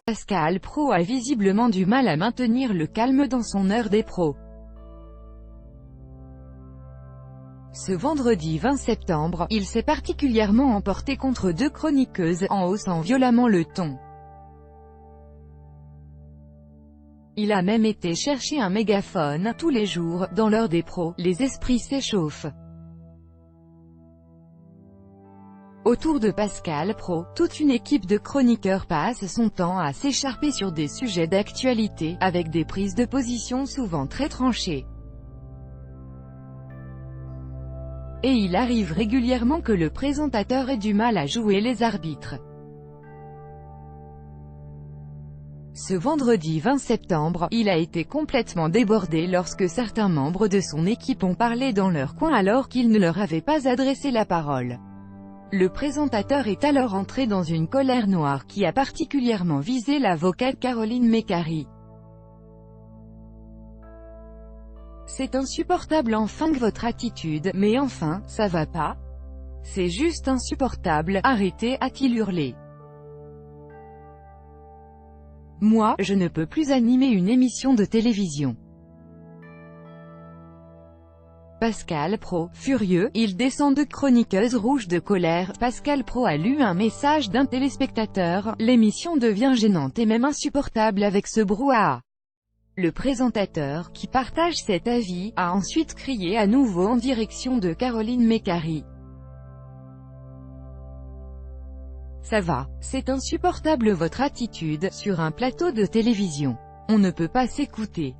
Pascal Praud a visiblement du mal à maintenir le calme dans son heure des pros. Ce vendredi 20 septembre, il s'est particulièrement emporté contre deux chroniqueuses, en haussant violemment le ton. Il a même été chercher un mégaphone. Tous les jours, dans l'heure des pros, les esprits s'échauffent. Autour de Pascal Praud, toute une équipe de chroniqueurs passe son temps à s'écharper sur des sujets d'actualité, avec des prises de position souvent très tranchées. Et il arrive régulièrement que le présentateur ait du mal à jouer les arbitres. Ce vendredi 20 septembre, il a été complètement débordé lorsque certains membres de son équipe ont parlé dans leur coin alors qu'il ne leur avait pas adressé la parole. Le présentateur est alors entré dans une colère noire qui a particulièrement visé l'avocate Caroline Mécari. C'est insupportable enfin que votre attitude, mais enfin, ça va pas? C'est juste insupportable, arrêtez, a-t-il hurlé. Moi, je ne peux plus animer une émission de télévision. Pascal Praud, furieux, il descend de chroniqueuse rouge de colère. Pascal Praud a lu un message d'un téléspectateur. L'émission devient gênante et même insupportable avec ce brouhaha. Le présentateur, qui partage cet avis, a ensuite crié à nouveau en direction de Caroline Mécari. Ça va, c'est insupportable votre attitude, sur un plateau de télévision. On ne peut pas s'écouter.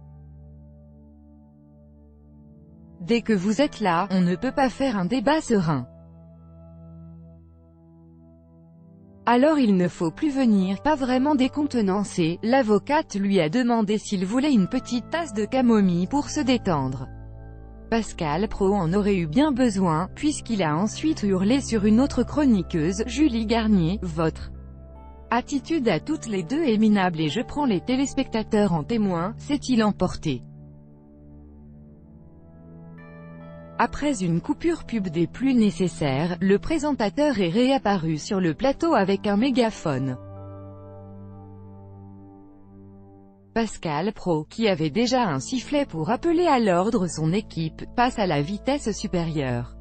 Dès que vous êtes là, on ne peut pas faire un débat serein. Alors il ne faut plus venir, pas vraiment décontenancé. L'avocate lui a demandé s'il voulait une petite tasse de camomille pour se détendre. Pascal Praud en aurait eu bien besoin, puisqu'il a ensuite hurlé sur une autre chroniqueuse, Julie Garnier, « Votre attitude à toutes les deux est minable et je prends les téléspectateurs en témoin », s'est-il emporté. Après une coupure pub des plus nécessaires, le présentateur est réapparu sur le plateau avec un mégaphone. Pascal Praud, qui avait déjà un sifflet pour appeler à l'ordre son équipe, passe à la vitesse supérieure.